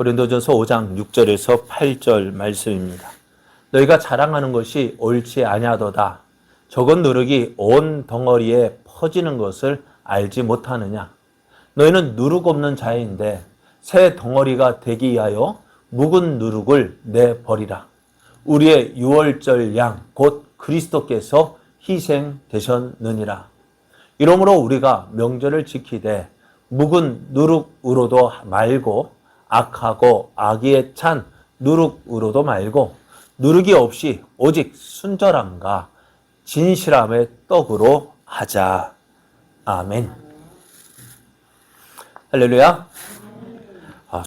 고린도전서 5장 6절에서 8절 말씀입니다. 너희가 자랑하는 것이 옳지 아니하도다. 적은 누룩이 온 덩어리에 퍼지는 것을 알지 못하느냐. 너희는 누룩 없는 자인데 새 덩어리가 되기 위하여 묵은 누룩을 내버리라. 우리의 유월절 양 곧 그리스도께서 희생되셨느니라. 이러므로 우리가 명절을 지키되 묵은 누룩으로도 말고 악하고 악의에 찬 누룩으로도 말고 누룩이 없이 오직 순절함과 진실함의 떡으로 하자. 아멘. 할렐루야.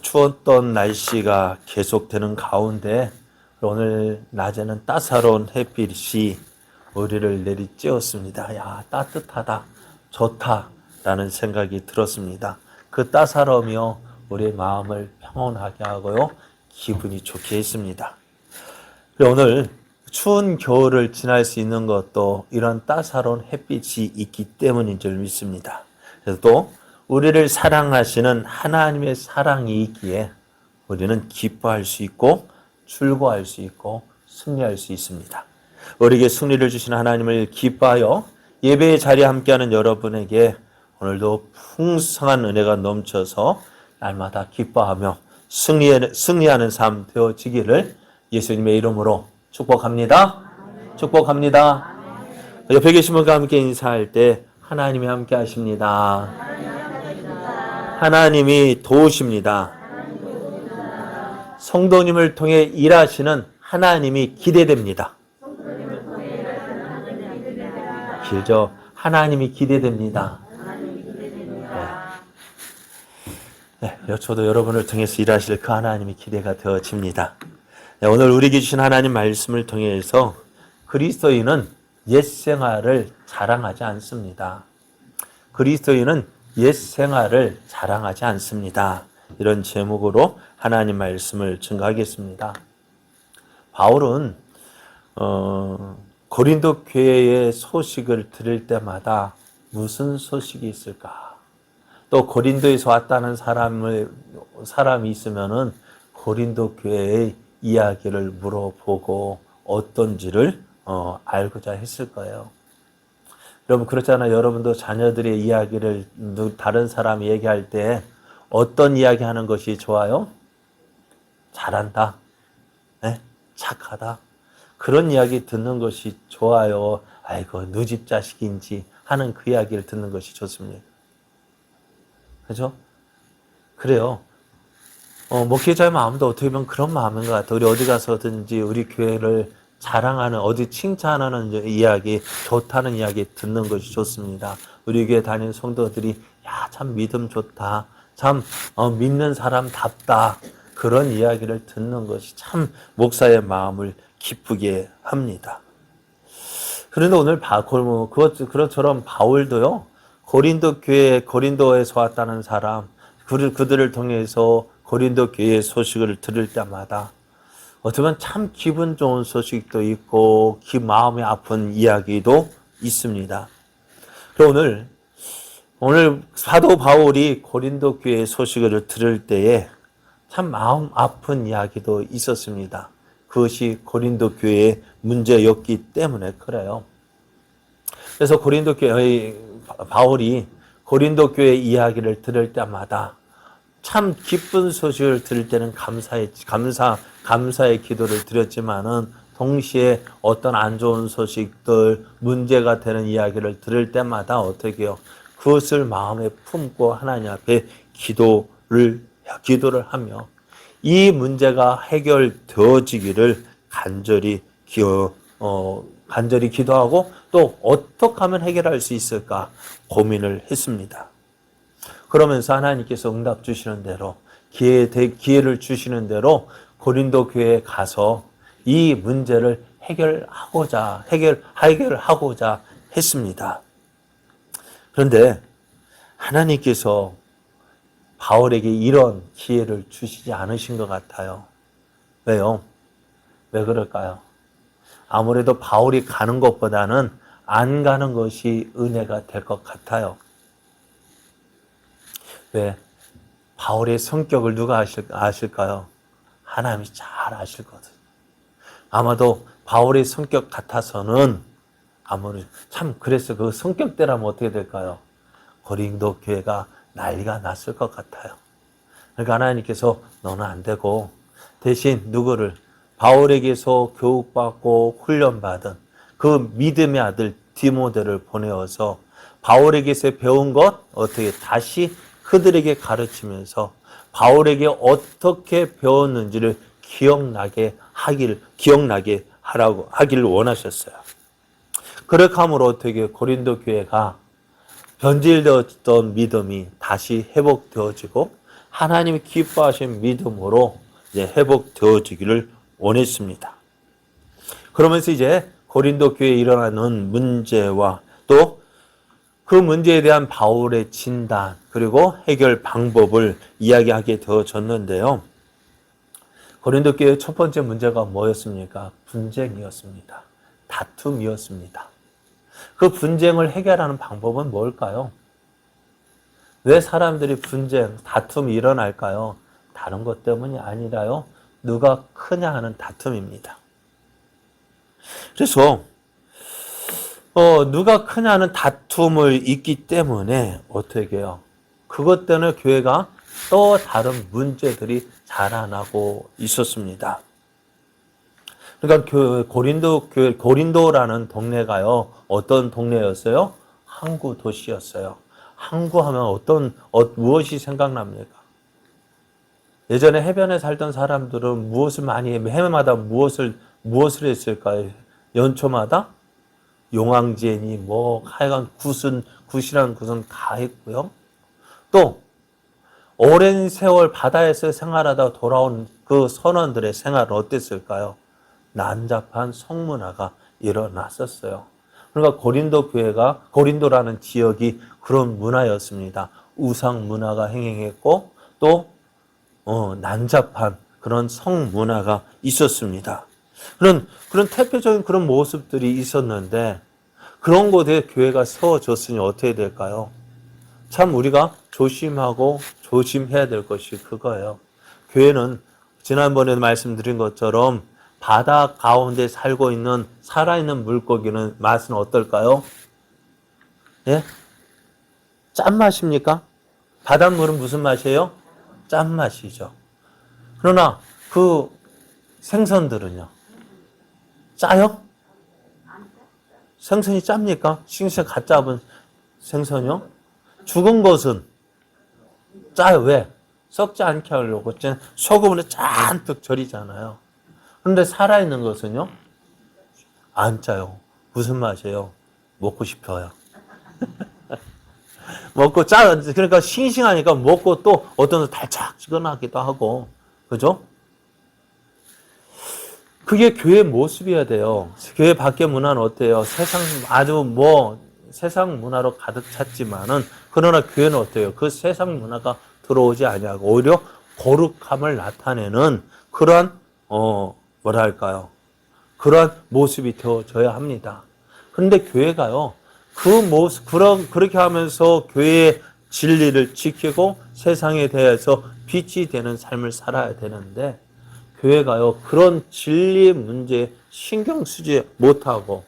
추웠던 날씨가 계속되는 가운데 오늘 낮에는 따사로운 햇빛이 우리를 내리쬐었습니다. 야, 따뜻하다, 좋다라는 생각이 들었습니다. 그 따사로움이요 우리의 마음을 평온하게 하고요 기분이 좋게 했습니다. 오늘 추운 겨울을 지날 수 있는 것도 이런 따사로운 햇빛이 있기 때문인 줄 믿습니다. 그래서 또 우리를 사랑하시는 하나님의 사랑이 있기에 우리는 기뻐할 수 있고 출구할 수 있고 승리할 수 있습니다. 우리에게 승리를 주신 하나님을 기뻐하여 예배의 자리에 함께하는 여러분에게 오늘도 풍성한 은혜가 넘쳐서 날마다 기뻐하며 승리하는 삶 되어지기를 예수님의 이름으로 축복합니다. 축복합니다. 옆에 계신 분과 함께 인사할 때 하나님이 함께 하십니다. 하나님이 도우십니다. 성도님을 통해 일하시는 하나님이 기대됩니다. 길죠? 하나님이 기대됩니다. 네, 저도 여러분을 통해서 일하실 그 하나님이 기대가 되어집니다. 네, 오늘 우리에게 주신 하나님 말씀을 통해서 그리스도인은 옛 생활을 자랑하지 않습니다. 그리스도인은 옛 생활을 자랑하지 않습니다. 이런 제목으로 하나님 말씀을 증거하겠습니다. 바울은 고린도 교회의 소식을 들을 때마다 무슨 소식이 있을까? 또 고린도에서 왔다는 사람이 있으면은 고린도 교회의 이야기를 물어보고 어떤지를 알고자 했을 거예요. 여러분 그렇잖아요. 여러분도 자녀들의 이야기를 다른 사람이 얘기할 때 어떤 이야기 하는 것이 좋아요? 잘한다. 네? 착하다. 그런 이야기 듣는 것이 좋아요. 아이고 누집 자식인지 하는 그 이야기를 듣는 것이 좋습니다. 그죠? 그래요. 목회자의 마음도 어떻게 보면 그런 마음인 것 같아요. 우리 어디 가서든지 우리 교회를 자랑하는, 어디 칭찬하는 이야기, 좋다는 이야기 듣는 것이 좋습니다. 우리 교회 다니는 성도들이 야, 참 믿음 좋다. 참 믿는 사람답다. 그런 이야기를 듣는 것이 참 목사의 마음을 기쁘게 합니다. 그런데 오늘 그것처럼 바울도요. 고린도 교회, 고린도에서 왔다는 사람, 그들을 통해서 고린도 교회의 소식을 들을 때마다 어떻게 보면 참 기분 좋은 소식도 있고 마음이 아픈 이야기도 있습니다. 오늘 사도 바울이 고린도 교회의 소식을 들을 때에 참 마음 아픈 이야기도 있었습니다. 그것이 고린도 교회의 문제였기 때문에 그래요. 그래서 고린도 교회 바울이 고린도 교회 이야기를 들을 때마다 참 기쁜 소식을 들을 때는 감사의 기도를 드렸지만은 동시에 어떤 안 좋은 소식들, 문제가 되는 이야기를 들을 때마다 어떻게 해요? 그것을 마음에 품고 하나님 앞에 기도를 하며 이 문제가 해결되어지기를 간절히 기도하고 또 어떻게 하면 해결할 수 있을까 고민을 했습니다. 그러면서 하나님께서 응답 주시는 대로 기회를 주시는 대로 고린도 교회에 가서 이 문제를 해결하고자 했습니다. 그런데 하나님께서 바울에게 이런 기회를 주시지 않으신 것 같아요. 왜요? 왜 그럴까요? 아무래도 바울이 가는 것보다는 안 가는 것이 은혜가 될 것 같아요. 왜? 바울의 성격을 누가 아실까요? 하나님이 잘 아실거든. 아마도 바울의 성격 같아서는 아무리 참 그래서 그 성격대라면 어떻게 될까요? 고린도 교회가 난리가 났을 것 같아요. 그러니까 하나님께서 너는 안 되고 대신 누구를 바울에게서 교육받고 훈련받은 그 믿음의 아들 디모데를 보내어서 바울에게서 배운 것 어떻게 다시 그들에게 가르치면서 바울에게 어떻게 배웠는지를 기억나게 하기를 원하셨어요. 그렇게 함으로 어떻게 고린도 교회가 변질되었던 믿음이 다시 회복되어지고 하나님이 기뻐하신 믿음으로 이제 회복되어지기를 원했습니다. 그러면서 이제 고린도 교회에 일어나는 문제와 또 그 문제에 대한 바울의 진단 그리고 해결 방법을 이야기하게 되어졌는데요. 고린도 교회의 첫 번째 문제가 뭐였습니까? 분쟁이었습니다. 다툼이었습니다. 그 분쟁을 해결하는 방법은 뭘까요? 왜 사람들이 다툼이 일어날까요? 다른 것 때문이 아니라요. 누가 크냐 하는 다툼입니다. 그래서 누가 크냐는 다툼을 있기 때문에 어떻게 해요? 그것 때문에 교회가 또 다른 문제들이 자라나고 있었습니다. 그러니까 고린도라는 동네가요, 어떤 동네였어요? 항구 도시였어요. 항구하면 무엇이 생각납니까? 예전에 해변에 살던 사람들은 해마다 무엇을 했을까요? 연초마다? 용왕제니 하여간 굿이란 굿은 다 했고요. 또 오랜 세월 바다에서 생활하다 돌아온 그 선원들의 생활은 어땠을까요? 난잡한 성문화가 일어났었어요. 그러니까 고린도라는 지역이 그런 문화였습니다. 우상 문화가 행행했고 또 난잡한 그런 성문화가 있었습니다. 그런 대표적인 그런 모습들이 있었는데 그런 곳에 교회가 세워졌으니 어떻게 될까요? 참 우리가 조심하고 조심해야 될 것이 그거예요. 교회는 지난번에 말씀드린 것처럼 바다 가운데 살고 있는 살아있는 물고기는 맛은 어떨까요? 예? 짠맛입니까? 바닷물은 무슨 맛이에요? 짠맛이죠. 그러나 그 생선들은요? 짜요? 생선이 짭니까? 싱싱 갓 잡은 생선이요? 죽은 것은 짜요. 왜? 썩지 않게 하려고 소금으로 잔뜩 절이잖아요. 그런데 살아있는 것은요? 안 짜요. 무슨 맛이에요? 먹고 싶어요. 그러니까 싱싱하니까 먹고 또 어떤 달짝지근하기도 하고, 그죠? 그게 교회 모습이어야 돼요. 교회 밖의 문화는 어때요? 세상 문화로 가득 찼지만은, 그러나 교회는 어때요? 그 세상 문화가 들어오지 아니하고, 오히려 거룩함을 나타내는 그러한, 그러한 모습이 되어져야 합니다. 그런데 교회가요, 그렇게 하면서 교회의 진리를 지키고 세상에 대해서 빛이 되는 삶을 살아야 되는데, 교회가요, 그런 진리 문제에 신경 쓰지 못하고,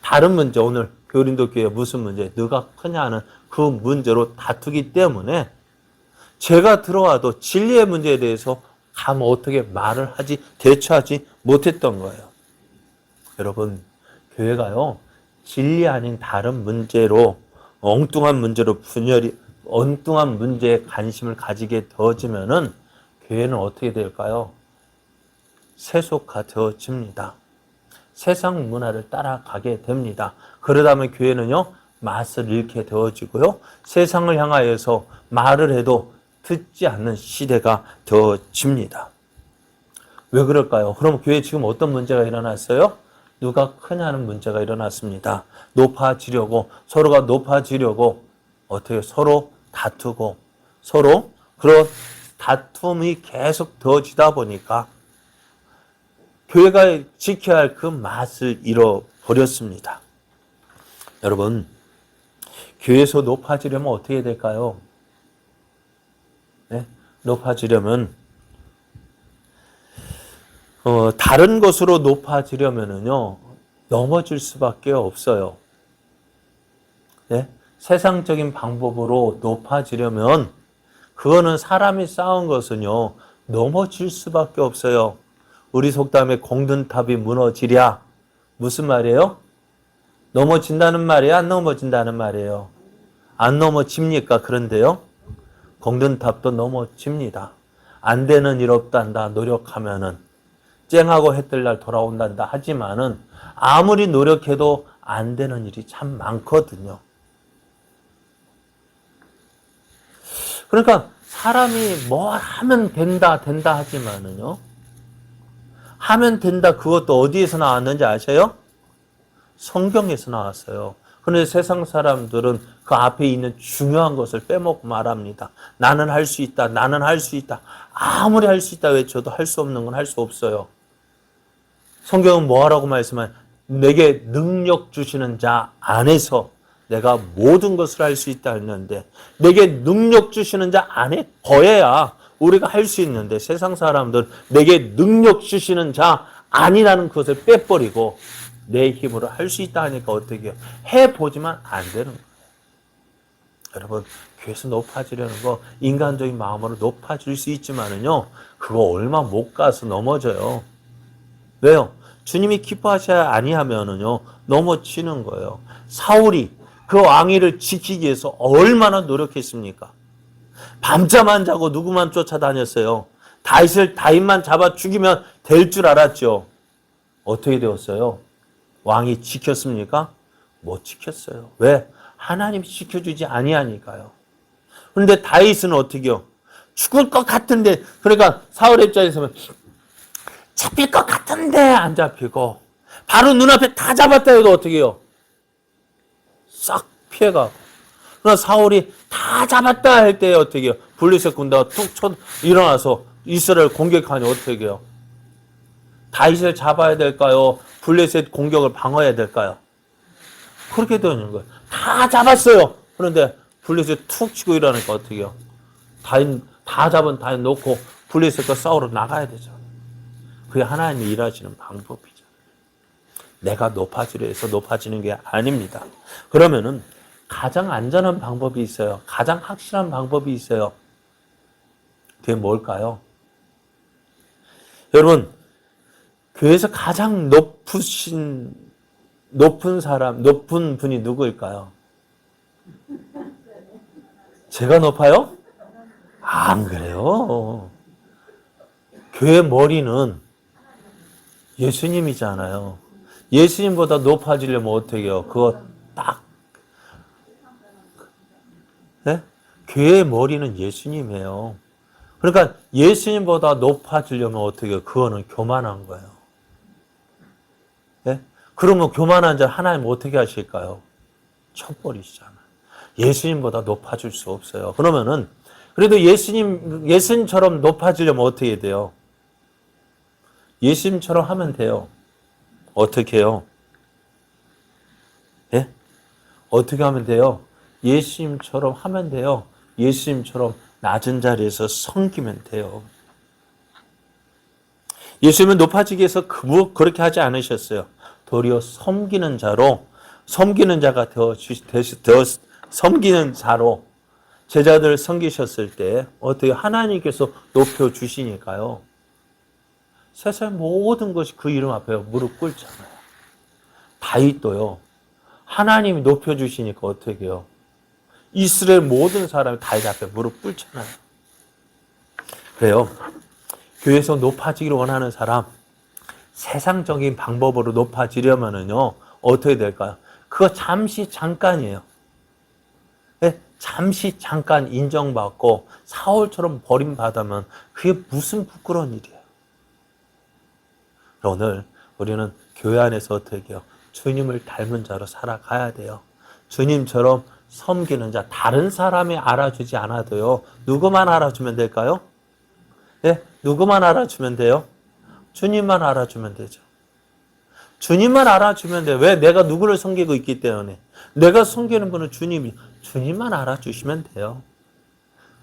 다른 문제, 오늘 고린도 교회 무슨 문제, 누가 크냐 하는 그 문제로 다투기 때문에, 제가 들어와도 진리의 문제에 대해서 어떻게 대처하지 못했던 거예요. 여러분, 교회가요, 진리 아닌 다른 문제로, 엉뚱한 문제에 관심을 가지게 되어지면은, 교회는 어떻게 될까요? 세속화되어집니다. 세상 문화를 따라가게 됩니다. 그러다 보면 교회는요, 맛을 잃게 되어지고요, 세상을 향하여서 말을 해도 듣지 않는 시대가 되어집니다. 왜 그럴까요? 그럼 교회에 지금 어떤 문제가 일어났어요? 누가 크냐는 문제가 일어났습니다. 서로가 높아지려고 어떻게 서로 다투고 서로 그런 다툼이 계속 되어지다 보니까 교회가 지켜야 할 그 맛을 잃어버렸습니다. 여러분, 교회에서 높아지려면 어떻게 될까요? 네? 높아지려면 다른 것으로 높아지려면은요 넘어질 수밖에 없어요. 네? 세상적인 방법으로 높아지려면 그거는 사람이 쌓은 것은요 넘어질 수밖에 없어요. 우리 속담에 공든탑이 무너지랴. 무슨 말이에요? 넘어진다는 말이에요? 안 넘어진다는 말이에요? 안 넘어집니까? 그런데요 공든탑도 넘어집니다. 안 되는 일 없단다 노력하면은. 쨍하고 해 뜰 날 돌아온단다 하지만은 아무리 노력해도 안 되는 일이 참 많거든요. 그러니까 사람이 뭘 하면 된다 하지만은요 하면 된다 그것도 어디에서 나왔는지 아세요? 성경에서 나왔어요. 그런데 세상 사람들은 그 앞에 있는 중요한 것을 빼먹고 말합니다. 나는 할 수 있다. 나는 할 수 있다. 아무리 할 수 있다 외쳐도 할 수 없는 건 할 수 없어요. 성경은 뭐하라고 말씀하냐? 내게 능력 주시는 자 안에서 내가 모든 것을 할 수 있다 했는데 내게 능력 주시는 자 안에 거해야 우리가 할 수 있는데 세상 사람들은 내게 능력 주시는 자 아니라는 것을 빼버리고 내 힘으로 할 수 있다 하니까 어떻게 해요? 해보지만 안 되는 거예요. 여러분 교회에서 높아지려는 거 인간적인 마음으로 높아질 수 있지만은요 그거 얼마 못 가서 넘어져요. 왜요? 주님이 기뻐하셔야 아니하면은요 넘어지는 거예요. 사울이 그 왕위를 지키기 위해서 얼마나 노력했습니까? 밤잠 안 자고 누구만 쫓아다녔어요. 다윗만 잡아 죽이면 될 줄 알았죠. 어떻게 되었어요? 왕이 지켰습니까? 못 지켰어요. 왜? 하나님이 지켜주지 아니하니까요. 그런데 다윗은 어떻게요? 죽을 것 같은데 그러니까 사울의 입장에서 보면 잡힐 것 같은데 안 잡히고 바로 눈앞에 다 잡았다 해도 어떻게 해요? 싹 피해가고. 그러나 사울이 다 잡았다 할 때 어떻게 해요? 블레셋 군대가 툭 일어나서 이스라엘 공격하니 어떻게 해요? 다윗을 잡아야 될까요? 블레셋 공격을 방어해야 될까요? 그렇게 되는 거예요. 다 잡았어요. 그런데 블레셋 툭 치고 일어나니까 어떻게 해요? 다 잡은 다윗 놓고 블레셋과 싸우러 나가야 되죠. 그게 하나님이 일하시는 방법이죠. 내가 높아지려 해서 높아지는 게 아닙니다. 그러면은 가장 안전한 방법이 있어요. 가장 확실한 방법이 있어요. 그게 뭘까요? 여러분, 교회에서 가장 높은 분이 누구일까요? 제가 높아요? 안 그래요. 교회 머리는 예수님이잖아요. 예수님보다 높아지려면 어떻게 해요? 그거 딱. 네? 교회의 머리는 예수님이에요. 그러니까 예수님보다 높아지려면 어떻게 해요? 그거는 교만한 거예요. 네? 그러면 교만한 자 하나님 어떻게 하실까요? 쳐버리시잖아요. 예수님보다 높아질 수 없어요. 그러면은 그래도 예수님처럼 높아지려면 어떻게 돼요? 예수님처럼 하면 돼요. 어떻게 해요? 예? 어떻게 하면 돼요? 예수님처럼 하면 돼요. 예수님처럼 낮은 자리에서 섬기면 돼요. 예수님은 높아지기 위해서 그렇게 하지 않으셨어요. 도리어 섬기는 자가 섬기는 자로 제자들을 섬기셨을 때 어떻게 하나님께서 높여주시니까요. 세상 모든 것이 그 이름 앞에 무릎 꿇잖아요. 다윗도요. 하나님이 높여주시니까 어떻게 해요? 이스라엘 모든 사람이 다윗 앞에 무릎 꿇잖아요. 그래요. 교회에서 높아지기를 원하는 사람, 세상적인 방법으로 높아지려면은요, 어떻게 될까요? 그거 잠시 잠깐이에요. 네? 잠시 잠깐 인정받고 사울처럼 버림받으면 그게 무슨 부끄러운 일이에요. 오늘 우리는 교회 안에서 어떻게 해요? 주님을 닮은 자로 살아가야 돼요. 주님처럼 섬기는 자, 다른 사람이 알아주지 않아도요. 누구만 알아주면 될까요? 네? 누구만 알아주면 돼요? 주님만 알아주면 되죠. 주님만 알아주면 돼요. 왜? 내가 누구를 섬기고 있기 때문에. 내가 섬기는 분은 주님만 알아주시면 돼요.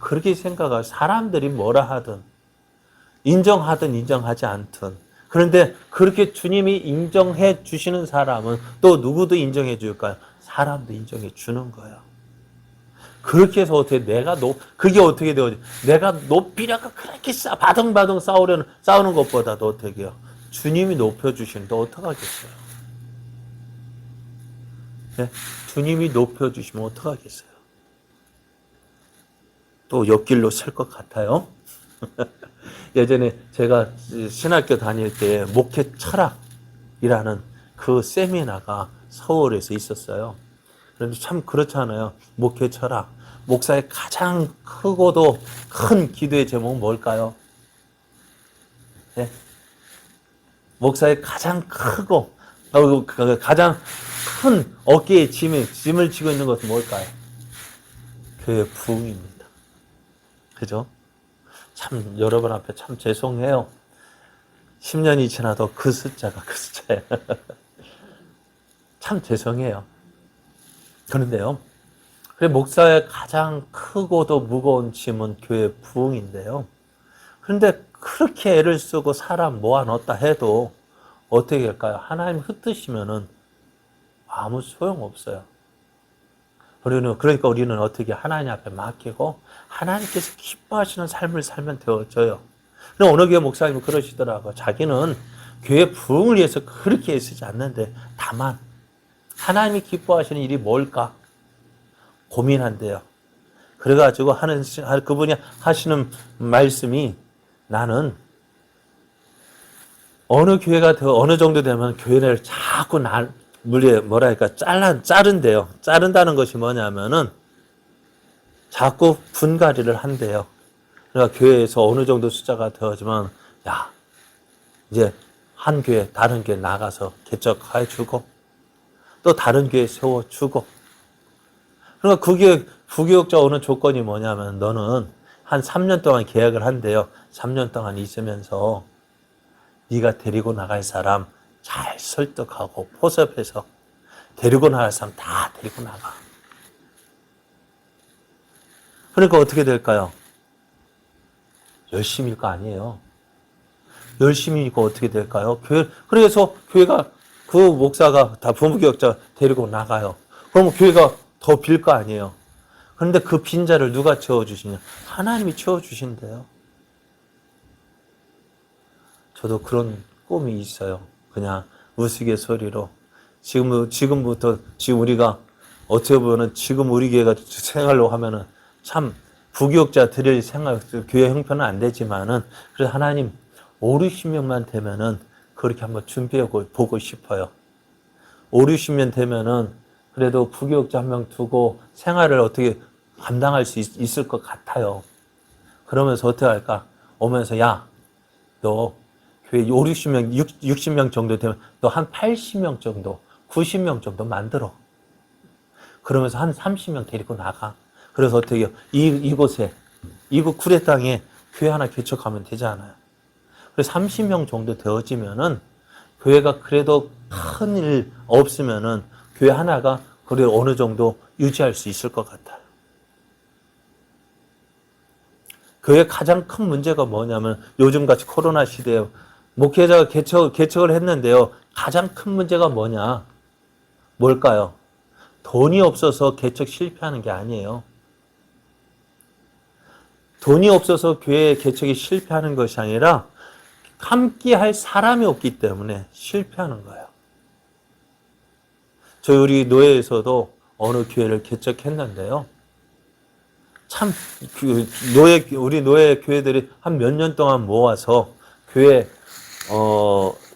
그렇게 생각하고 사람들이 뭐라 하든 인정하든 인정하지 않든 그런데 그렇게 주님이 인정해 주시는 사람은 또 누구도 인정해 줄까요? 사람도 인정해 주는 거예요. 그렇게 해서 어떻게 그게 어떻게 되어지? 내가 높이려고 그렇게 바등바등 싸우는 것보다도 어떻게 해요? 주님이 높여주시는데 어떡하겠어요? 네? 주님이 높여주시면 어떡하겠어요? 또 옆길로 셀 것 같아요. 예전에 제가 신학교 다닐 때 목회 철학이라는 그 세미나가 서울에서 있었어요. 그런데 참 그렇잖아요. 목회 철학. 목사의 가장 크고도 큰 기도의 제목은 뭘까요? 네? 목사의 가장 크고 가장 큰 어깨에 짐을 지고 있는 것은 뭘까요? 교회 부흥입니다. 그죠? 참 여러분 앞에 참 죄송해요. 10년이 지나도 그 숫자가 그 숫자예요. 참 죄송해요. 그런데요. 목사의 가장 크고도 무거운 짐은 교회 부흥인데요. 그런데 그렇게 애를 쓰고 사람 모아놓다 해도 어떻게 할까요? 하나님 흩으시면은 아무 소용없어요. 그러니까 우리는 어떻게 하나님 앞에 맡기고 하나님께서 기뻐하시는 삶을 살면 되어져요. 어느 교회 목사님은 그러시더라고요. 자기는 교회 부흥을 위해서 그렇게 애쓰지 않는데 다만 하나님이 기뻐하시는 일이 뭘까? 고민한대요. 그래가지고 그분이 하시는 말씀이 나는 어느 정도 되면 교회를 자꾸 자른대요. 자른다는 것이 뭐냐면은 자꾸 분갈이를 한대요. 그러니까 교회에서 어느 정도 숫자가 되어지면 이제 한 교회 다른 교회 나가서 개척해 주고 또 다른 교회 세워주고 그러니까 그게 부교육자 오는 조건이 뭐냐면 너는 한 3년 동안 계약을 한대요. 3년 동안 있으면서 네가 데리고 나갈 사람 잘 설득하고 포섭해서 데리고 나갈 사람 다 데리고 나가. 그러니까 어떻게 될까요? 열심일 거 아니에요. 열심이니까 어떻게 될까요? 그래서 교회가 그 목사가 다 부교육자 데리고 나가요. 그러면 교회가 더 빌 거 아니에요. 그런데 그 빈자를 누가 채워주시냐? 하나님이 채워주신대요. 저도 그런 꿈이 있어요. 그냥 우스갯소리로. 지금부터 우리가 어떻게 보면 지금 우리 교회가 생활로 하면은 참 부교육자 드릴 교회 형편은 안 되지만은 그래서 하나님 5, 60명만 되면은 그렇게 한번 준비해 보고 싶어요. 5, 60명 되면은 그래도 부교육자 한 명 두고 생활을 어떻게 감당할 수 있을 것 같아요. 그러면서 어떻게 할까? 오면서 너 교회 5, 60명, 60명 정도 되면 너 한 80명 정도, 90명 정도 만들어. 그러면서 한 30명 데리고 나가. 그래서 어떻게 해요? 이곳 구례 땅에 교회 하나 개척하면 되잖아요. 그래서 30명 정도 되어지면은 교회가 그래도 큰 일 없으면은 교회 하나가 그래도 어느 정도 유지할 수 있을 것 같아요. 교회 가장 큰 문제가 뭐냐면 요즘같이 코로나 시대에 목회자가 개척을 했는데요. 가장 큰 문제가 뭘까요? 돈이 없어서 개척 실패하는 게 아니에요. 돈이 없어서 교회 개척이 실패하는 것이 아니라 함께 할 사람이 없기 때문에 실패하는 거예요. 우리 노예에서도 어느 교회를 개척했는데요. 참, 우리 노예 교회들이 한 몇 년 동안 모아서 교회,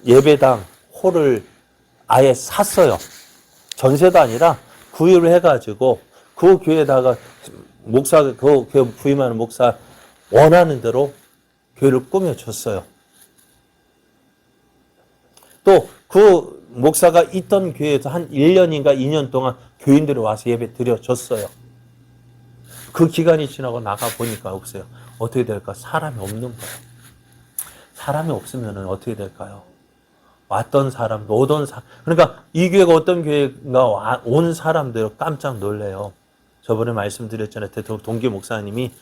예배당 홀을 아예 샀어요. 전세도 아니라 구입을 해가지고 그 교회에다가 그 교회 부임하는 목사 원하는 대로 교회를 꾸며줬어요. 또 그 목사가 있던 교회에서 한 1년인가 2년 동안 교인들이 와서 예배 드려줬어요. 그 기간이 지나고 나가 보니까 없어요. 어떻게 될까? 사람이 없는 거예요. 사람이 없으면 어떻게 될까요? 왔던 사람도 오던 사람. 그러니까 이 교회가 어떤 교회가 온 사람들 깜짝 놀래요. 저번에 말씀드렸잖아요. 동기 목사님이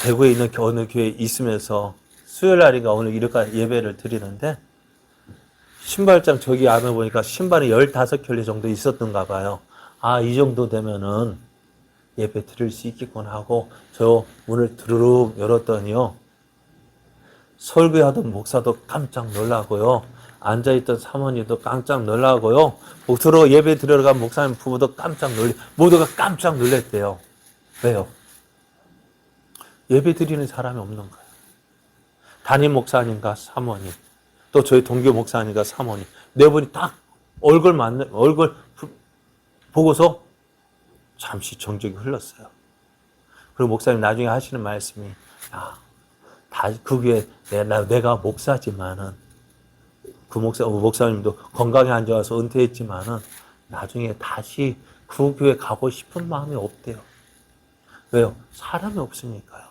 대구에 있는 어느 교회에 있으면서 수요일 날인가 오늘 이렇게 예배를 드리는데 신발장 저기 안에 보니까 신발이 15켤레 정도 있었던가 봐요. 아, 이 정도 되면은 예배 드릴 수 있겠구나 하고 저 문을 드르륵 열었더니요. 설교하던 목사도 깜짝 놀라고요. 앉아있던 사모님도 깜짝 놀라고요. 들어 예배 들어간 목사님 부부도 깜짝 모두가 깜짝 놀랐대요. 왜요? 예배 드리는 사람이 없는 거예요. 담임 목사님과 사모님, 또 저희 동교 목사님과 사모님, 네 분이 딱 얼굴 보고서 잠시 정적이 흘렀어요. 그리고 목사님 나중에 하시는 말씀이, 그 교회 내가 목사지만은, 그 목사님도 건강이 안 좋아서 은퇴했지만은, 나중에 다시 그 교회 가고 싶은 마음이 없대요. 왜요? 사람이 없으니까요.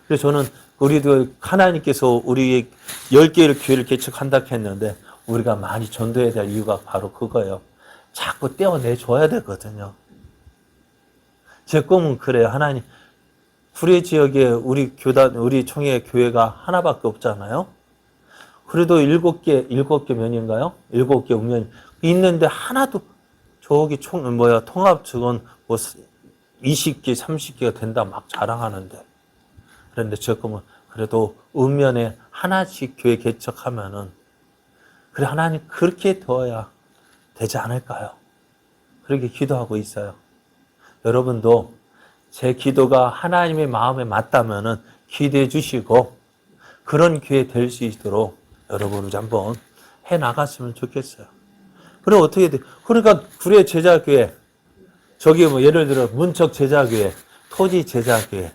그래서 저는 우리도 하나님께서 우리 10개의 교회를 개척한다 했는데 우리가 많이 전도해야 될 이유가 바로 그거예요. 자꾸 떼어내줘야 되거든요. 제 꿈은 그래요. 하나님, 구례 지역에 우리 총회 교회가 하나밖에 없잖아요. 그래도 7개 면인가요? 7개 읍면이 있는데 하나도 저기 통합 직원 20개, 30개가 된다 막 자랑하는데. 그런데 제 꿈은 그래도 읍면에 하나씩 교회 개척하면은 그래 하나님 그렇게 되어야 되지 않을까요? 그렇게 기도하고 있어요. 여러분도 제 기도가 하나님의 마음에 맞다면은 기도해 주시고 그런 교회 될 수 있도록 여러분 우리 한번 해 나갔으면 좋겠어요. 그럼 어떻게 돼? 그러니까 구례 제자교회 저기 예를 들어 문척 제자교회, 토지 제자교회,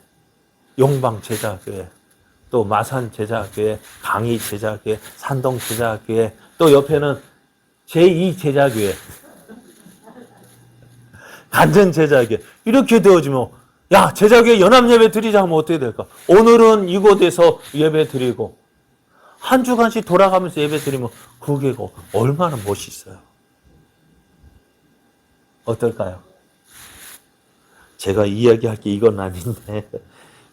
용방 제자교회, 또 마산 제자교회, 강희 제자교회, 산동 제자교회, 또 옆에는 제2 제자교회, 간전 제자교회 이렇게 되어지면 야 제자교회 연합예배 드리자 하면 어떻게 될까? 오늘은 이곳에서 예배 드리고 한 주간씩 돌아가면서 예배 드리면 그게 얼마나 멋있어요. 어떨까요? 제가 이야기할 게 이건 아닌데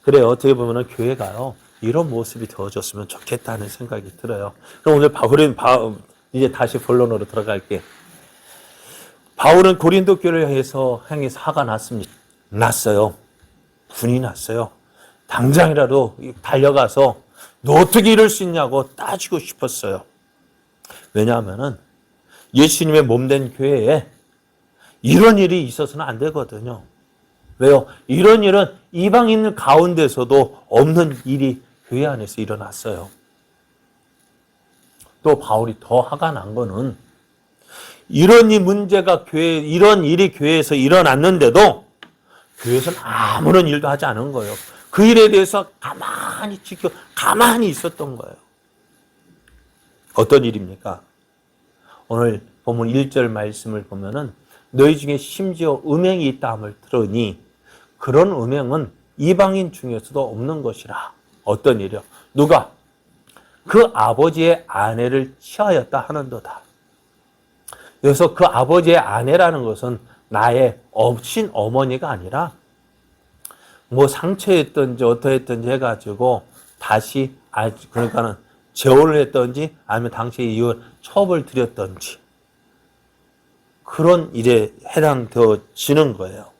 그래 어떻게 보면 교회가요 이런 모습이 되어졌으면 좋겠다는 생각이 들어요. 그럼 오늘 이제 다시 본론으로 들어갈게. 바울은 고린도 교회를 향해서 화가 났어요. 분이 났어요. 당장이라도 달려가서 너 어떻게 이럴 수 있냐고 따지고 싶었어요. 왜냐하면은 예수님의 몸된 교회에 이런 일이 있어서는 안 되거든요. 왜요? 이런 일은 이방인 가운데서도 없는 일이 교회 안에서 일어났어요. 또 바울이 더 화가 난 거는 이런 일이 교회에서 일어났는데도 교회에서는 아무런 일도 하지 않은 거예요. 그 일에 대해서 가만히 있었던 거예요. 어떤 일입니까? 오늘 본문 1절 말씀을 보면은 너희 중에 심지어 음행이 있다함을 들으니 그런 음행은 이방인 중에서도 없는 것이라. 어떤 일이요? 누가? 그 아버지의 아내를 취하였다 하는도다. 여기서 그 아버지의 아내라는 것은 나의 친어머니가 아니라 상처했든지 어떠했든지 해가지고 다시 그러니까는 재혼을 했든지 아니면 당시에 이혼 처벌 드렸든지 그런 일에 해당되어지는 거예요.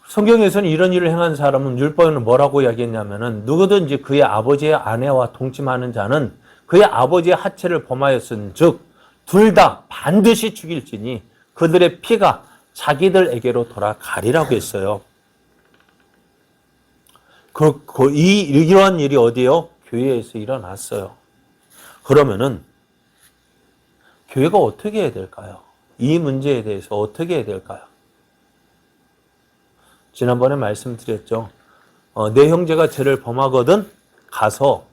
성경에서는 이런 일을 행한 사람은 율법에는 뭐라고 이야기했냐면은 누구든지 그의 아버지의 아내와 동침하는 자는 그의 아버지의 하체를 범하였은 즉 둘 다 반드시 죽일지니 그들의 피가 자기들에게로 돌아가리라고 했어요. 이러한 일이 어디요? 교회에서 일어났어요. 그러면은 교회가 어떻게 해야 될까요? 이 문제에 대해서 어떻게 해야 될까요? 지난번에 말씀드렸죠. 내 형제가 죄를 범하거든 가서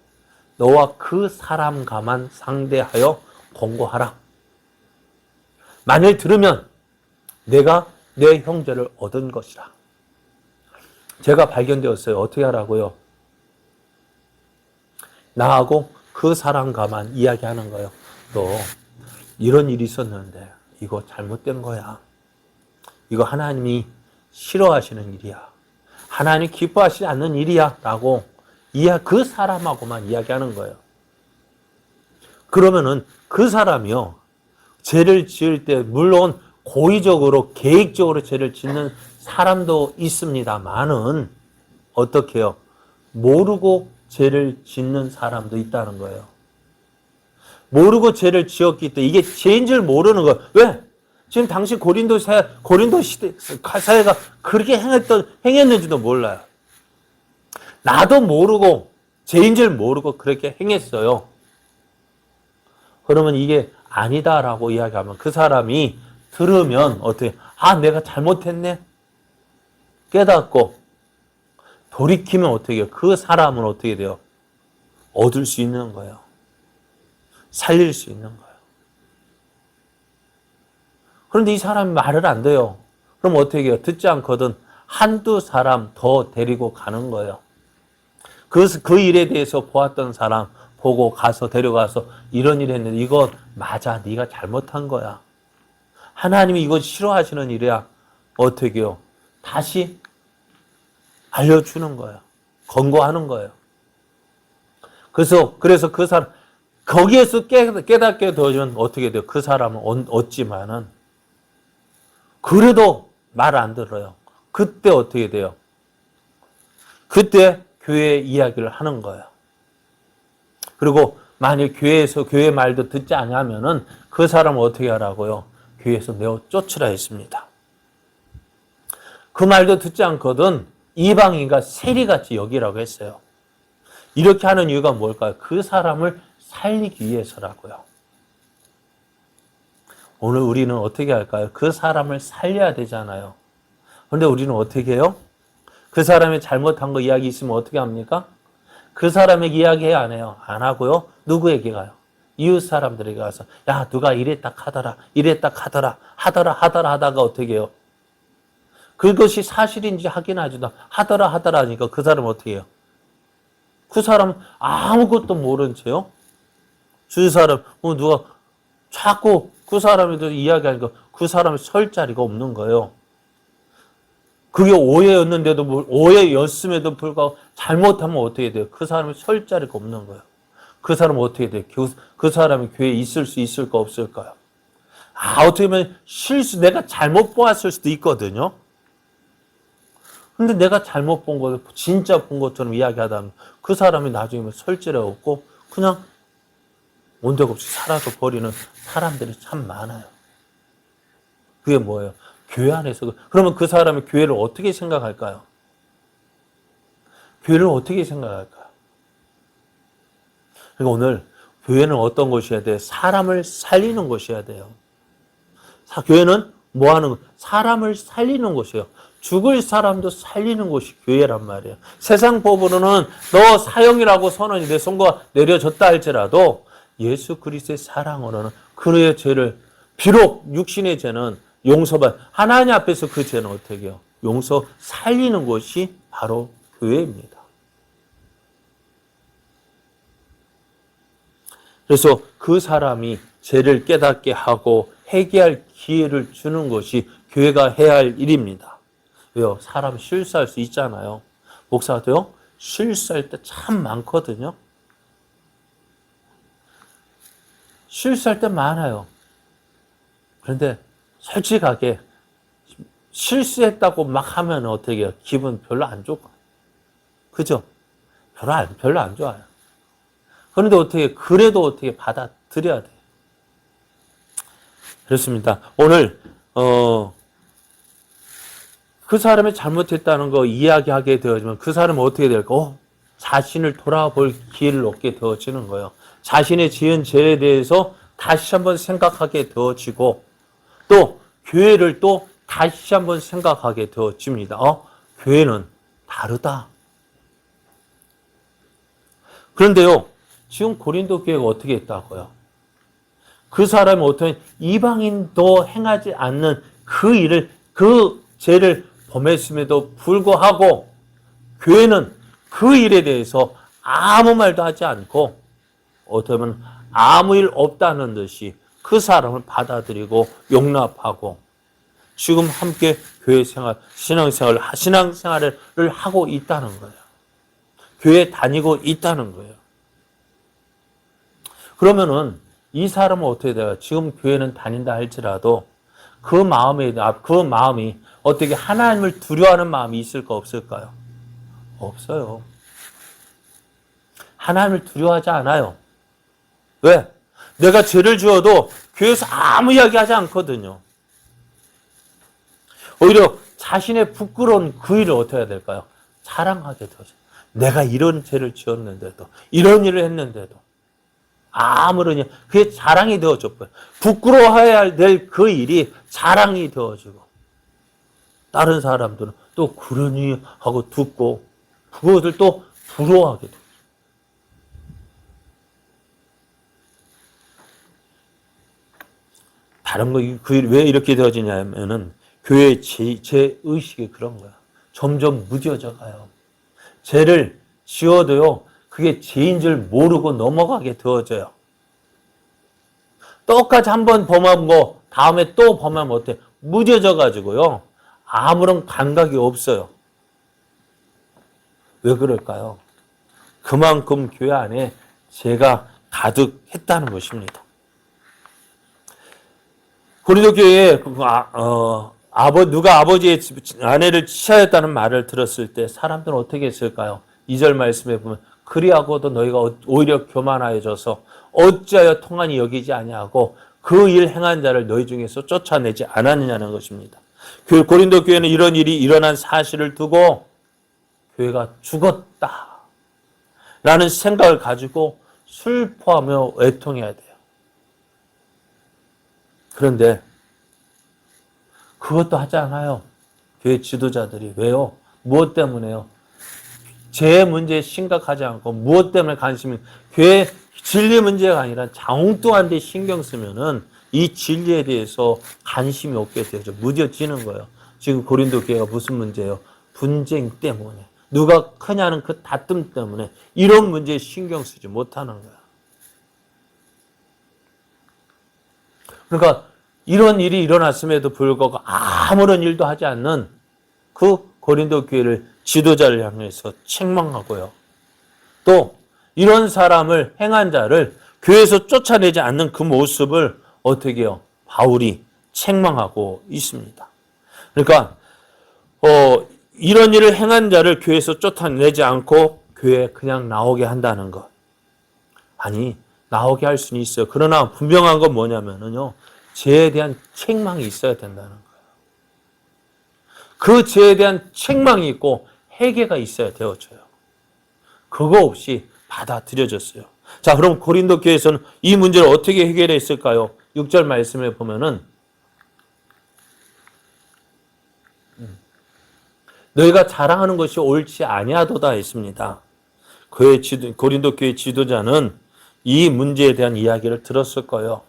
너와 그 사람과만 상대하여 공고하라. 만일 들으면 내가 내 형제를 얻은 것이라. 제가 발견되었어요. 어떻게 하라고요? 나하고 그 사람과만 이야기하는 거예요. 너 이런 일이 있었는데 이거 잘못된 거야. 이거 하나님이 싫어하시는 일이야. 하나님 기뻐하시지 않는 일이야. 라고 그 사람하고만 이야기하는 거예요. 그러면은 그 사람이요. 죄를 지을 때 물론 고의적으로 계획적으로 죄를 짓는 사람도 있습니다만은 어떻게 해요? 모르고 죄를 짓는 사람도 있다는 거예요. 모르고 죄를 지었기 때문에 이게 죄인 줄 모르는 거예요. 왜? 지금 당시 고린도 시대 사회가 그렇게 행했는지도 몰라요. 나도 모르고 죄인 줄 모르고 그렇게 행했어요. 그러면 이게 아니다라고 이야기하면 그 사람이 들으면 어떻게? 내가 잘못했네. 깨닫고 돌이키면 어떻게 해요? 그 사람은 어떻게 돼요? 얻을 수 있는 거예요. 살릴 수 있는 거예요. 그런데 이 사람이 말을 안 돼요. 그럼 어떻게 해요? 듣지 않거든 한두 사람 더 데리고 가는 거예요. 그 일에 대해서 보았던 사람 보고 가서 데려가서 이런 일 했는데 이거 맞아. 네가 잘못한 거야. 하나님이 이거 싫어하시는 일이야. 어떻게 해요? 다시 알려주는 거예요. 권고하는 거예요. 그래서 그 사람 거기에서 깨닫게 되면 어떻게 돼요? 그 사람은 얻지만은 그래도 말 안 들어요. 그때 어떻게 돼요? 그때 교회 이야기를 하는 거예요. 그리고 만약 교회 말도 듣지 않으면은 그 사람은 어떻게 하라고요? 교회에서 내어 쫓으라 했습니다. 그 말도 듣지 않거든 이방인과 세리같이 여기라고 했어요. 이렇게 하는 이유가 뭘까요? 그 사람을 살리기 위해서라고요. 오늘 우리는 어떻게 할까요? 그 사람을 살려야 되잖아요. 그런데 우리는 어떻게 해요? 그 사람이 잘못한 거 이야기 있으면 어떻게 합니까? 그 사람에게 이야기해야 안 해요. 안 하고요. 누구에게 가요? 이웃 사람들에게 가서 야 누가 이랬다 하더라. 하다가 어떻게 해요? 그것이 사실인지 확인하지도 하더라 하니까 그 사람은 어떻게 해요? 그 사람은 아무것도 모른 채요. 주위 사람 누가 자꾸 그 사람에 대해서 이야기하니까 그 사람이 설 자리가 없는 거예요. 그게 오해였음에도 불구하고 잘못하면 어떻게 돼요? 그 사람이 설 자리가 없는 거예요. 그 사람은 어떻게 돼요? 그 사람이 교회에 있을 수 있을까 없을까요? 어떻게 보면 내가 잘못 보았을 수도 있거든요. 근데 내가 잘못 본 거, 진짜 본 것처럼 이야기하다 보면 그 사람이 나중에 설 자리가 없고 그냥 온데가 없이 사라져 버리는 사람들이 참 많아요. 그게 뭐예요? 교회 안에서. 그러면 그 사람이 교회를 어떻게 생각할까요? 교회를 어떻게 생각할까요? 그러니까 오늘 교회는 어떤 곳이어야 돼요? 사람을 살리는 곳이어야 돼요. 교회는 뭐 하는 거? 사람을 살리는 곳이에요. 죽을 사람도 살리는 곳이 교회란 말이에요. 세상 법으로는 너 사형이라고 선언이 내 선고가 내려졌다 할지라도 예수 그리스도의 사랑으로는 그의 죄를 비록 육신의 죄는 용서받 하나님 앞에서 그 죄는 어떻게 해요? 용서 살리는 곳이 바로 교회입니다. 그래서 그 사람이 죄를 깨닫게 하고 회개할 기회를 주는 것이 교회가 해야 할 일입니다. 왜요? 사람 실수할 수 있잖아요. 목사도요, 실수할 때 참 많거든요. 실수할 때 많아요. 그런데 솔직하게 실수했다고 막 하면 어떻게 해요? 기분 별로 안 좋고. 그죠? 별로 안 좋아요. 그런데 그래도 어떻게 받아들여야 돼요. 그렇습니다. 오늘, 그 사람이 잘못했다는 거 이야기하게 되어지면 그 사람은 어떻게 될까? 자신을 돌아볼 기회를 얻게 되어지는 거예요. 자신의 지은 죄에 대해서 다시 한번 생각하게 되어지고 또 교회를 또 다시 한번 생각하게 되어집니다. 교회는 다르다. 그런데요, 지금 고린도 교회가 어떻게 했다고요? 그 사람이 어떤 이방인도 행하지 않는 그 죄를 범했음에도 불구하고 교회는 그 일에 대해서 아무 말도 하지 않고 어떻게 보면 아무 일 없다는 듯이 그 사람을 받아들이고 용납하고 지금 함께 교회 생활, 신앙생활을 하고 있다는 거예요. 교회 다니고 있다는 거예요. 그러면은 이 사람은 어떻게 돼요? 지금 교회는 다닌다 할지라도 그 마음이 어떻게 하나님을 두려워하는 마음이 있을까 없을까요? 없어요. 하나님을 두려워하지 않아요. 왜? 내가 죄를 지어도 교회에서 아무 이야기 하지 않거든요. 오히려 자신의 부끄러운 그 일을 어떻게 해야 될까요? 자랑하게 되죠. 내가 이런 죄를 지었는데도, 이런 일을 했는데도, 아무런 그게 자랑이 되어졌고요. 부끄러워해야 될 그 일이 자랑이 되어지고, 다른 사람들은 또 그러니 하고 듣고, 그것을 또 부러워하게 돼요. 다른 거, 왜 이렇게 되어지냐면은, 교회의 죄의식이 그런 거야. 점점 무뎌져 가요. 죄를 지어도요, 그게 죄인 줄 모르고 넘어가게 되어져요. 똑같이 한 번 범한 거, 다음에 또 범하면 어때? 무뎌져 가지고요, 아무런 감각이 없어요. 왜 그럴까요? 그만큼 교회 안에 죄가 가득했다는 것입니다. 고린도 교회에 누가 아버지의 아내를 취하였다는 말을 들었을 때 사람들은 어떻게 했을까요? 2절 말씀에 보면 그리하고도 너희가 오히려 교만하여져서 어찌하여 통한이 여기지 아니하고 그 일 행한 자를 너희 중에서 쫓아내지 않았느냐는 것입니다. 고린도 교회는 이런 일이 일어난 사실을 두고 교회가 죽었다 라는 생각을 가지고 슬퍼하며 애통해야 돼요. 그런데 그것도 하지 않아요. 교회 지도자들이. 왜요? 무엇 때문에요? 죄 문제에 심각하지 않고 무엇 때문에 관심이, 교회 진리 문제가 아니라 장뚱한 데 신경 쓰면은 이 진리에 대해서 관심이 없게 되죠. 무뎌지는 거예요. 지금 고린도 교회가 무슨 문제예요? 분쟁 때문에. 누가 크냐는 그 다툼 때문에 이런 문제에 신경 쓰지 못하는 거야. 그러니까 이런 일이 일어났음에도 불구하고 아무런 일도 하지 않는 그 고린도 교회를 지도자를 향해서 책망하고요. 또 이런 사람을 행한 자를 교회에서 쫓아내지 않는 그 모습을 어떻게 해요? 바울이 책망하고 있습니다. 그러니까 이런 일을 행한 자를 교회에서 쫓아내지 않고 교회에 그냥 나오게 한다는 것. 아니, 나오게 할 수는 있어요. 그러나 분명한 건 뭐냐면요, 죄에 대한 책망이 있어야 된다는 거예요. 그 죄에 대한 책망이 있고 회개가 있어야 되어져요. 그거 없이 받아들여졌어요. 자, 그럼 고린도 교회에서는 이 문제를 어떻게 해결했을까요? 6절 말씀에 보면은 너희가 자랑하는 것이 옳지 아니하도다 했습니다. 고린도 교회 지도자는 이 문제에 대한 이야기를 들었을 거예요.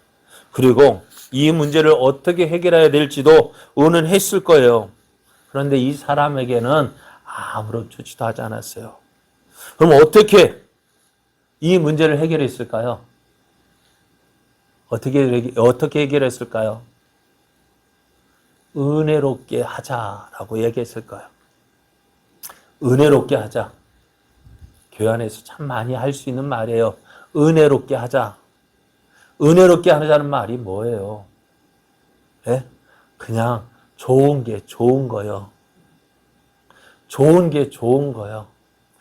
그리고 이 문제를 어떻게 해결해야 될지도 의논했을 거예요. 그런데 이 사람에게는 아무런 조치도 하지 않았어요. 그럼 어떻게 이 문제를 해결했을까요? 어떻게 해결했을까요? 은혜롭게 하자라고 얘기했을까요? 은혜롭게 하자. 교회 안에서 참 많이 할 수 있는 말이에요. 은혜롭게 하자. 은혜롭게 하자는 말이 뭐예요? 네? 그냥 좋은 게 좋은 거요. 좋은 게 좋은 거요.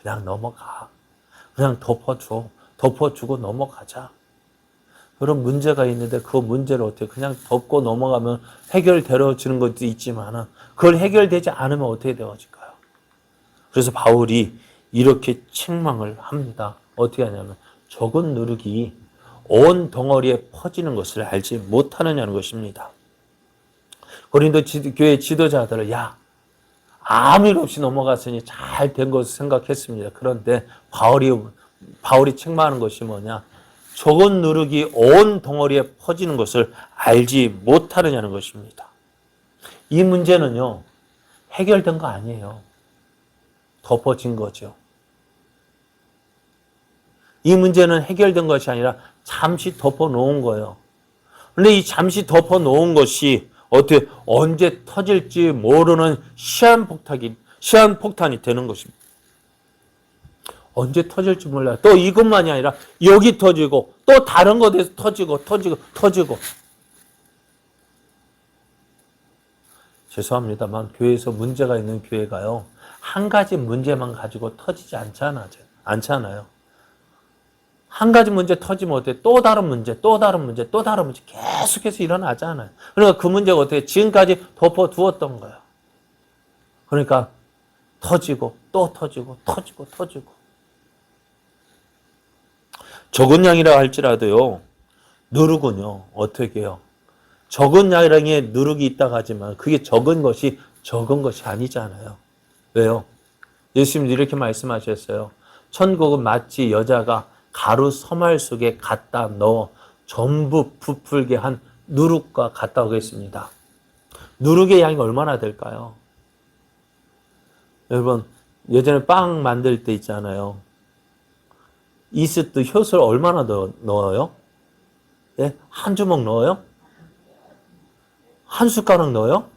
그냥 넘어가. 그냥 덮어주고 넘어가자. 그런 문제가 있는데 그 문제를 어떻게 그냥 덮고 넘어가면 해결되어지는 것도 있지만은 그걸 해결되지 않으면 어떻게 되어질까요? 그래서 바울이 이렇게 책망을 합니다. 어떻게 하냐면 적은 누룩이 온 덩어리에 퍼지는 것을 알지 못하느냐는 것입니다. 고린도 교회 지도자들을 아무 일 없이 넘어갔으니 잘 된 것을 생각했습니다. 그런데 바울이 책망하는 것이 뭐냐? 적은 누룩이 온 덩어리에 퍼지는 것을 알지 못하느냐는 것입니다. 이 문제는요, 해결된 거 아니에요. 덮어진 거죠. 이 문제는 해결된 것이 아니라 잠시 덮어놓은 거예요. 그런데 이 잠시 덮어놓은 것이 어떻게 언제 터질지 모르는 시한폭탄이 되는 것입니다. 언제 터질지 몰라요. 또 이것만이 아니라 여기 터지고 또 다른 곳에서 터지고. 죄송합니다만 교회에서 문제가 있는 교회가요. 한 가지 문제만 가지고 터지지 않잖아요. 한 가지 문제 터지면 어때요? 또 다른 문제 계속해서 일어나잖아요. 그러니까 그 문제가 어떻게 지금까지 덮어두었던 거예요. 그러니까 터지고 또 터지고. 적은 양이라 할지라도요. 누룩은요. 어떻게 해요? 적은 양의 누룩이 있다고 하지만 그게 적은 것이 아니잖아요. 왜요? 예수님도 이렇게 말씀하셨어요. 천국은 마치 여자가 가루 서말 속에 갖다 넣어 전부 부풀게 한 누룩과 같다고 했습니다. 누룩의 양이 얼마나 될까요? 여러분, 예전에 빵 만들 때 있잖아요. 이스트 효소를 얼마나 넣어요? 예? 한 주먹 넣어요? 한 숟가락 넣어요?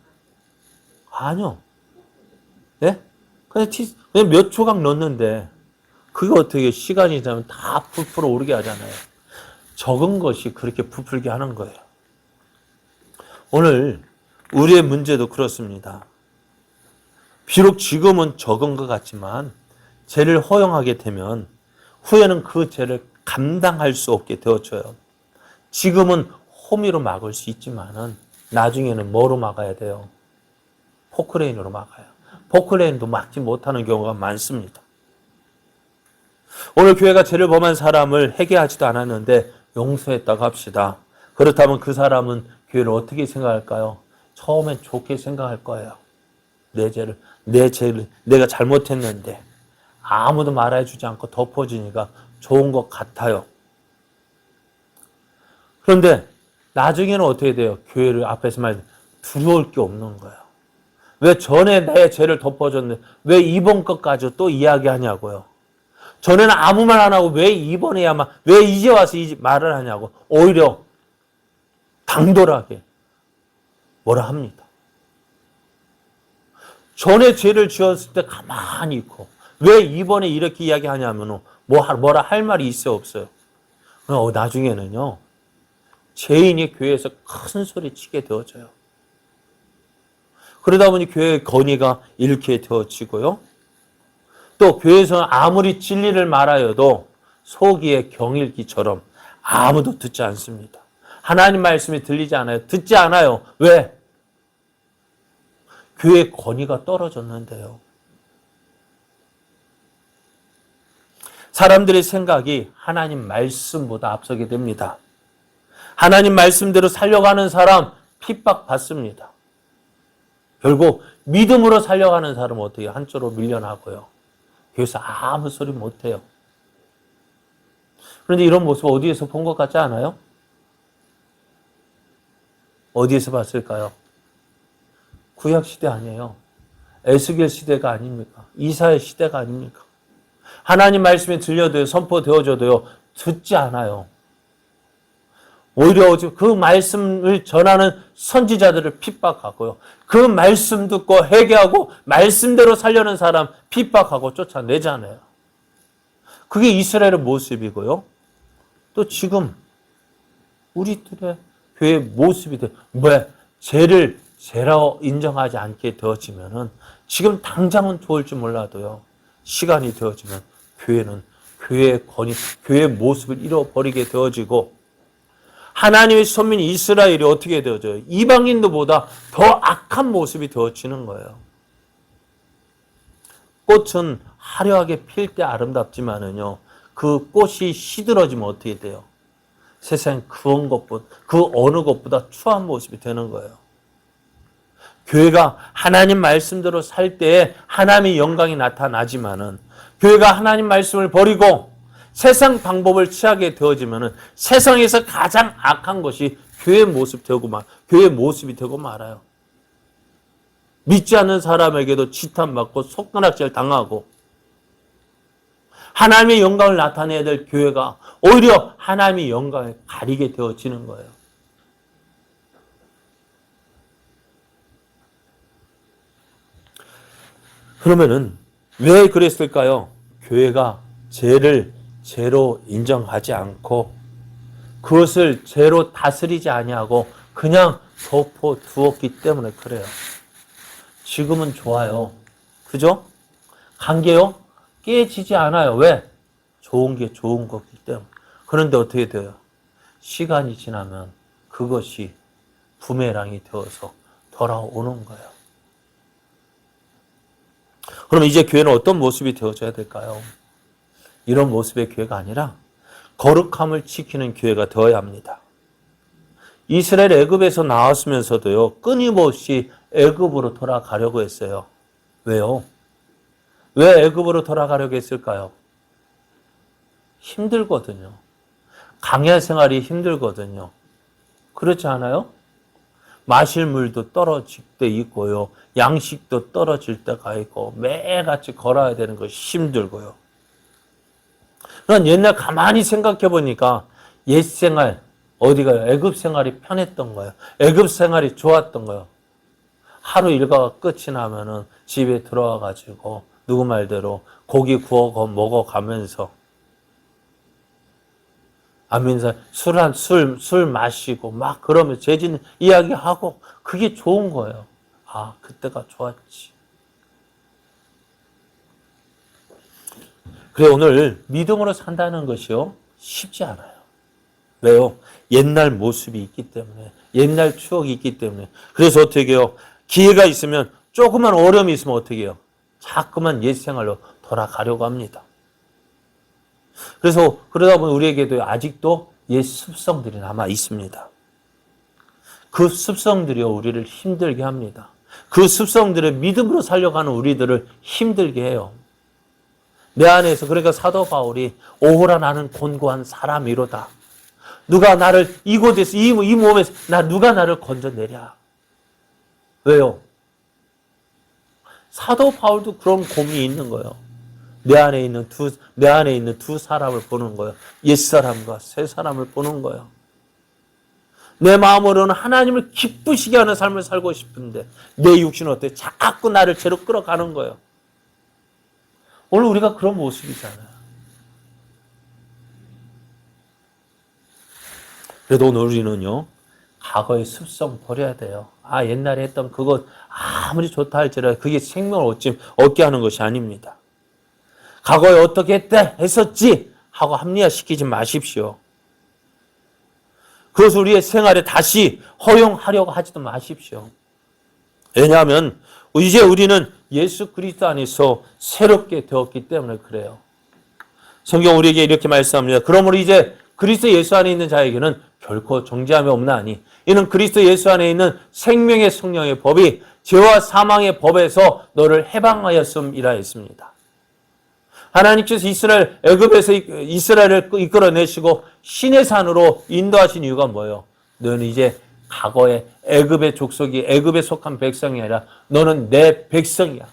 아니요. 예? 그냥 몇 조각 넣는데, 그게 어떻게 시간이 지나면 다 부풀어 오르게 하잖아요. 적은 것이 그렇게 부풀게 하는 거예요. 오늘 우리의 문제도 그렇습니다. 비록 지금은 적은 것 같지만, 죄를 허용하게 되면, 후에는 그 죄를 감당할 수 없게 되어져요. 지금은 호미로 막을 수 있지만은, 나중에는 뭐로 막아야 돼요? 포크레인으로 막아요. 포크레인도 막지 못하는 경우가 많습니다. 오늘 교회가 죄를 범한 사람을 회개하지도 않았는데 용서했다고 합시다. 그렇다면 그 사람은 교회를 어떻게 생각할까요? 처음엔 좋게 생각할 거예요. 내 죄를 내가 잘못했는데 아무도 말해주지 않고 덮어지니까 좋은 것 같아요. 그런데 나중에는 어떻게 돼요? 교회를 앞에서 말 두려울 게 없는 거예요. 왜 전에 내 죄를 덮어줬는데 왜 이번 것까지 또 이야기하냐고요. 전에는 아무 말 안 하고 왜 이번에야만 왜 이제 와서 이 말을 하냐고. 오히려 당돌하게 뭐라 합니다. 전에 죄를 지었을 때 가만히 있고 왜 이번에 이렇게 이야기하냐면 뭐라 할 말이 있어요 없어요? 나중에는요. 죄인이 교회에서 큰 소리 치게 되어져요. 그러다 보니 교회의 건의가 잃게 되어지고요. 또 교회에서는 아무리 진리를 말하여도 소기의 경일기처럼 아무도 듣지 않습니다. 하나님 말씀이 들리지 않아요. 듣지 않아요. 왜? 교회의 건의가 떨어졌는데요. 사람들의 생각이 하나님 말씀보다 앞서게 됩니다. 하나님 말씀대로 살려가는 사람 핍박받습니다. 결국 믿음으로 살려가는 사람은 어떻게 한쪽으로 밀려나고요. 교회에서 아무 소리 못해요. 그런데 이런 모습 어디에서 본 것 같지 않아요? 어디에서 봤을까요? 구약시대 아니에요. 에스겔 시대가 아닙니까? 이사야 시대가 아닙니까? 하나님 말씀이 들려도요, 선포되어져도요, 듣지 않아요. 오히려 그 말씀을 전하는 선지자들을 핍박하고요. 그 말씀 듣고 회개하고 말씀대로 살려는 사람 핍박하고 쫓아내잖아요. 그게 이스라엘의 모습이고요. 또 지금 우리들의 교회의 모습이 돼. 왜? 죄를 죄라고 인정하지 않게 되어지면은 지금 당장은 좋을지 몰라도요. 시간이 되어지면 교회는 교회의 권위, 교회의 모습을 잃어버리게 되어지고 하나님의 선민 이스라엘이 어떻게 되어져요? 이방인들보다 더 악한 모습이 되어지는 거예요. 꽃은 화려하게 필 때 아름답지만은요, 그 꽃이 시들어지면 어떻게 돼요? 세상 그 어느 것보다 추한 모습이 되는 거예요. 교회가 하나님 말씀대로 살 때에 하나님의 영광이 나타나지만은 교회가 하나님 말씀을 버리고 세상 방법을 취하게 되어지면은 세상에서 가장 악한 것이 교회의 모습이 되고 말아요. 믿지 않는 사람에게도 지탄받고 손가락질 당하고 하나님의 영광을 나타내야 될 교회가 오히려 하나님의 영광을 가리게 되어지는 거예요. 그러면은 왜 그랬을까요? 교회가 죄를 죄로 인정하지 않고 그것을 죄로 다스리지 아니하고 그냥 덮어두었기 때문에 그래요. 지금은 좋아요. 그죠? 관계요? 깨지지 않아요. 왜? 좋은 게 좋은 거기 때문에. 그런데 어떻게 돼요? 시간이 지나면 그것이 부메랑이 되어서 돌아오는 거예요. 그럼 이제 교회는 어떤 모습이 되어줘야 될까요? 이런 모습의 교회가 아니라 거룩함을 지키는 교회가 되어야 합니다. 이스라엘 애굽에서 나왔으면서도요, 끊임없이 애굽으로 돌아가려고 했어요. 왜요? 왜 애굽으로 돌아가려고 했을까요? 힘들거든요. 광야 생활이 힘들거든요. 그렇지 않아요? 마실 물도 떨어질 때 있고요. 양식도 떨어질 때가 있고 매일같이 걸어야 되는 것이 힘들고요. 그럼 옛날 가만히 생각해 보니까 옛 생활 어디가요? 애굽 생활이 편했던 거예요. 애굽 생활이 좋았던 거예요. 하루 일과가 끝이 나면은 집에 들어와 가지고 누구 말대로 고기 구워 먹어가면서 아면서 술 마시고 막 그러면 재진 이야기하고 그게 좋은 거예요. 아, 그때가 좋았지. 그래 오늘 믿음으로 산다는 것이요 쉽지 않아요. 왜요? 옛날 모습이 있기 때문에 옛날 추억이 있기 때문에 그래서 어떻게 해요? 기회가 있으면 조그만 어려움이 있으면 어떻게 해요? 자꾸만 옛 생활로 돌아가려고 합니다. 그래서 그러다 보면 우리에게도 아직도 옛 습성들이 남아 있습니다. 그 습성들이요 우리를 힘들게 합니다. 그 습성들을 믿음으로 살려가는 우리들을 힘들게 해요. 내 안에서 그러니까 사도 바울이 오호라 나는 곤고한 사람이로다. 누가 나를 이곳에서 이 몸에서 누가 나를 건져내랴. 왜요? 사도 바울도 그런 고민이 있는 거예요. 내 안에 있는 두 사람을 보는 거예요. 옛 사람과 새 사람을 보는 거예요. 내 마음으로는 하나님을 기쁘시게 하는 삶을 살고 싶은데 내 육신은 어때? 자꾸 나를 죄로 끌어가는 거예요. 오늘 우리가 그런 모습이잖아요. 그래도 오늘 우리는요. 과거의 습성 버려야 돼요. 아 옛날에 했던 그것 아무리 좋다 할지라도 그게 생명을 얻게 하는 것이 아닙니다. 과거에 어떻게 했었지 하고 합리화시키지 마십시오. 그것을 우리의 생활에 다시 허용하려고 하지도 마십시오. 왜냐하면 이제 우리는 예수 그리스도 안에서 새롭게 되었기 때문에 그래요. 성경 우리에게 이렇게 말씀합니다. 그러므로 이제 그리스도 예수 안에 있는 자에게는 결코 정죄함이 없나니 이는 그리스도 예수 안에 있는 생명의 성령의 법이 죄와 사망의 법에서 너를 해방하였음이라 했습니다. 하나님께서 애굽에서 이스라엘을 이끌어내시고 신의 산으로 인도하신 이유가 뭐예요? 너는 이제 과거의 애굽의 족속이 애굽에 속한 백성이 아니라 너는 내 백성이야.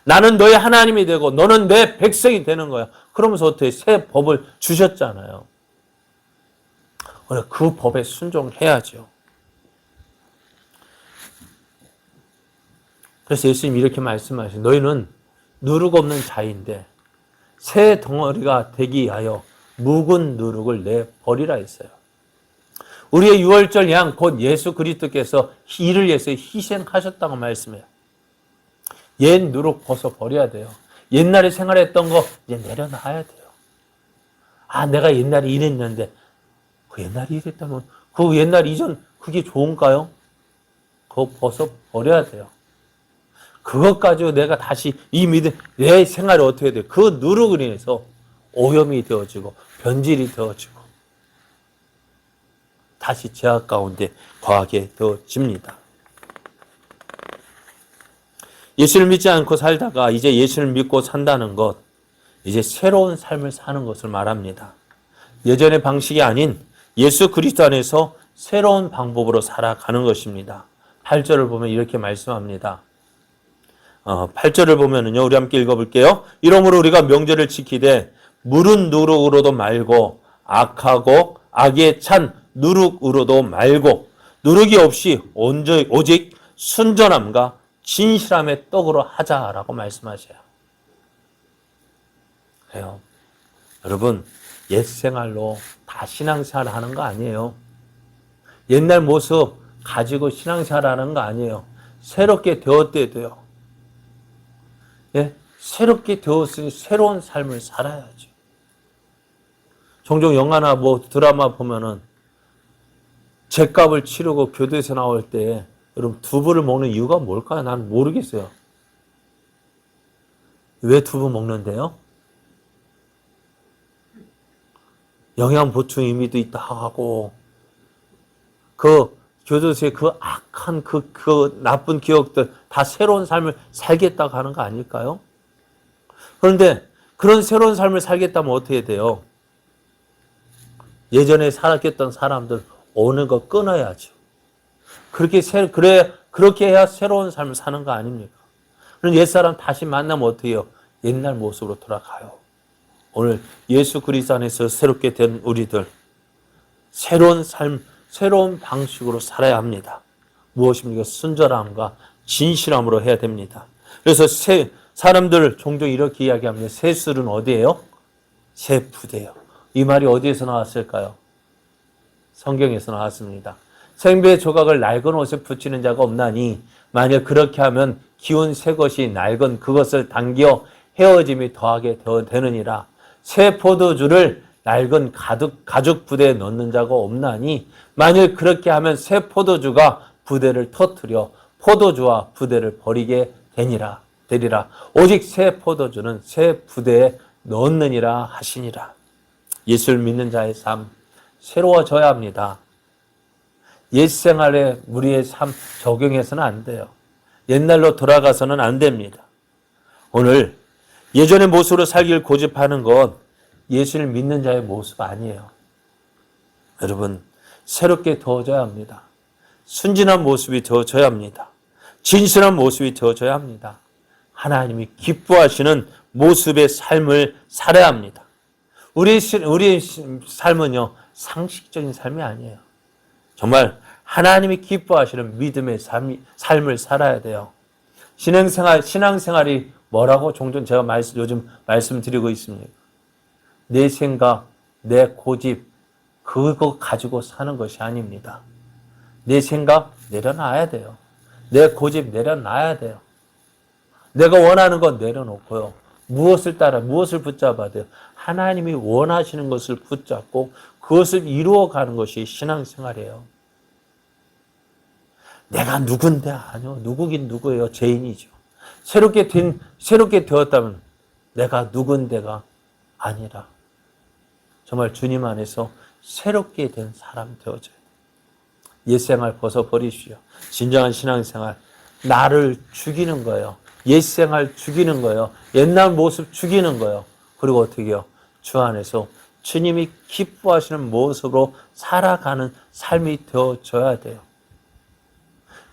나는 너의 하나님이 되고 너는 내 백성이 되는 거야. 그러면서 어떻게 새 법을 주셨잖아요. 그 법에 순종해야죠. 그래서 예수님이 이렇게 말씀하시죠. 너희는 누룩 없는 자인데 새 덩어리가 되기 위하여 묵은 누룩을 내버리라 했어요. 우리의 유월절 양 곧 예수 그리스도께서 이를 위해서 희생하셨다고 말씀해요. 옛 누룩 벗어버려야 돼요. 옛날에 생활했던 거 이제 내려놔야 돼요. 아 내가 옛날에 이랬는데 그 옛날에 이랬다면 그 옛날 이전 그게 좋은가요? 그거 벗어버려야 돼요. 그것 가지고 내가 다시 이 믿음, 내 생활이 어떻게 돼요? 그 누룩으로 인해서 오염이 되어지고 변질이 되어지고 다시 죄악 가운데 거하게 되어집니다. 예수를 믿지 않고 살다가 이제 예수를 믿고 산다는 것, 이제 새로운 삶을 사는 것을 말합니다. 예전의 방식이 아닌 예수 그리스도 안에서 새로운 방법으로 살아가는 것입니다. 8절을 보면 이렇게 말씀합니다. 8절을 보면은요, 우리 함께 읽어볼게요. 이러므로 우리가 명절을 지키되 무른 누룩으로도 말고 악하고 악에 찬 누룩으로도 말고 누룩이 없이 오직 순전함과 진실함의 떡으로 하자라고 말씀하셔요. 그래요. 여러분, 옛 생활로 다 신앙생활 하는 거 아니에요. 옛날 모습 가지고 신앙생활 하는 거 아니에요. 새롭게 되었대야 돼요. 예? 새롭게 되었으니 새로운 삶을 살아야죠. 종종 영화나 뭐 드라마 보면은 죗값을 치르고 교도에서 나올 때 여러분 두부를 먹는 이유가 뭘까요? 난 모르겠어요. 왜 두부 먹는데요? 영양 보충 의미도 있다 하고 그 교도소의 그 악한 그 나쁜 기억들 다 새로운 삶을 살겠다고 하는 거 아닐까요? 그런데 그런 새로운 삶을 살겠다면 어떻게 돼요? 예전에 살았던 사람들 오는 거 끊어야죠. 그렇게 해야 새로운 삶을 사는 거 아닙니까? 그럼 옛사람 다시 만나면 어떻게 해요? 옛날 모습으로 돌아가요. 오늘 예수 그리스도 안에서 새롭게 된 우리들 새로운 삶, 새로운 방식으로 살아야 합니다. 무엇입니까? 순전함과 진실함으로 해야 됩니다. 그래서 사람들 종종 이렇게 이야기합니다. 새 술은 어디예요? 새 부대예요. 이 말이 어디에서 나왔을까요? 성경에서 나왔습니다. 생배 조각을 낡은 옷에 붙이는 자가 없나니 만약 그렇게 하면 기운 새 것이 낡은 그것을 당겨 헤어짐이 더하게 되느니라. 새 포도주를 낡은 가죽 부대에 넣는 자가 없나니 만일 그렇게 하면 새 포도주가 부대를 터뜨려 포도주와 부대를 버리게 되리라. 오직 새 포도주는 새 부대에 넣느니라 하시니라. 예수를 믿는 자의 삶 새로워져야 합니다. 옛 생활에 우리의 삶 적용해서는 안 돼요. 옛날로 돌아가서는 안 됩니다. 오늘 예전의 모습으로 살기를 고집하는 건 예수를 믿는 자의 모습 아니에요. 여러분, 새롭게 되어져야 합니다. 순진한 모습이 되어져야 합니다. 진실한 모습이 되어져야 합니다. 하나님이 기뻐하시는 모습의 삶을 살아야 합니다. 우리의 삶은요, 상식적인 삶이 아니에요. 정말 하나님이 기뻐하시는 믿음의 삶을 살아야 돼요. 신앙생활이 뭐라고 종종 제가 요즘 말씀드리고 있습니다. 내 생각, 내 고집, 그거 가지고 사는 것이 아닙니다. 내 생각 내려놔야 돼요. 내 고집 내려놔야 돼요. 내가 원하는 건 내려놓고요. 무엇을 붙잡아야 돼요? 하나님이 원하시는 것을 붙잡고 그것을 이루어가는 것이 신앙생활이에요. 내가 누군데? 아니요. 누구긴 누구예요. 죄인이죠. 새롭게 되었다면 내가 누군데가 아니라 정말 주님 안에서 새롭게 된 사람 되어져요. 옛생활 벗어버리시오. 진정한 신앙생활. 나를 죽이는 거예요. 옛생활 죽이는 거예요. 옛날 모습 죽이는 거예요. 그리고 어떻게 해요? 주 안에서 주님이 기뻐하시는 모습으로 살아가는 삶이 되어져야 돼요.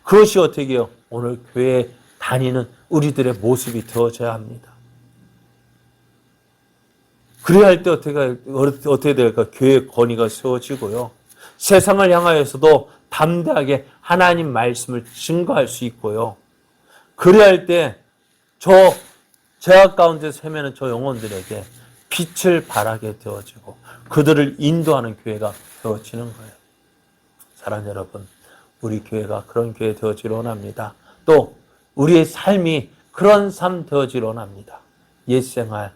그것이 어떻게 해요? 오늘 교회에 다니는 우리들의 모습이 되어져야 합니다. 그래야 할 때 어떻게 될까? 교회의 권위가 세워지고요. 세상을 향하여서도 담대하게 하나님 말씀을 증거할 수 있고요. 그래야 할 때 제약 가운데 세면은 저 영혼들에게 빛을 발하게 되어지고 그들을 인도하는 교회가 되어지는 거예요. 사랑하는 여러분, 우리 교회가 그런 교회 되어지길 원합니다. 또 우리의 삶이 그런 삶 되어지길 원합니다. 옛생활,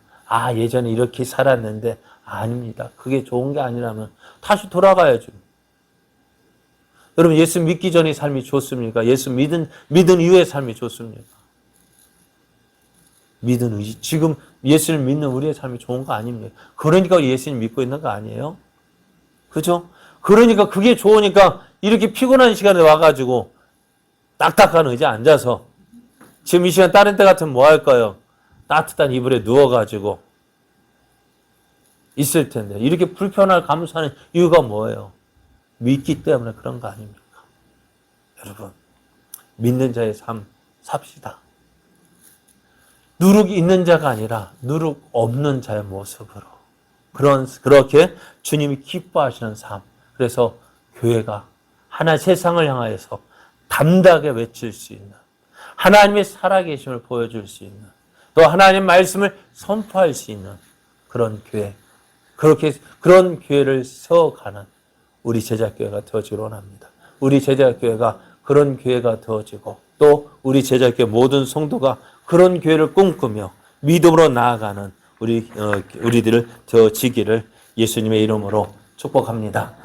예전에 이렇게 살았는데 아닙니다. 그게 좋은 게 아니라면 다시 돌아가야죠. 여러분, 예수 믿기 전의 삶이 좋습니까? 예수 믿은 이후의 삶이 좋습니까? 지금 예수를 믿는 우리의 삶이 좋은 거 아닙니까? 그러니까 예수님 믿고 있는 거 아니에요? 그죠? 그러니까 그게 좋으니까 이렇게 피곤한 시간에 와가지고 딱딱한 의자에 앉아서 지금 이 시간 다른 때 같으면 뭐 할까요? 따뜻한 이불에 누워가지고 있을 텐데 이렇게 불편할 감수하는 이유가 뭐예요? 믿기 때문에 그런 거 아닙니까? 여러분, 믿는 자의 삶 삽시다. 누룩 있는 자가 아니라 누룩 없는 자의 모습으로 그렇게 주님이 기뻐하시는 삶. 그래서 교회가 세상을 향하여서 담대하게 외칠 수 있는 하나님의 살아계심을 보여줄 수 있는, 또 하나님 말씀을 선포할 수 있는 그런 교회, 그런 교회를 세워가는 우리 제자교회가 되어지길 원합니다. 우리 제자교회가 그런 교회가 되어지고, 또 우리 제자교회 모든 성도가 그런 교회를 꿈꾸며 믿음으로 나아가는 우리들을 되어지기를 예수님의 이름으로 축복합니다.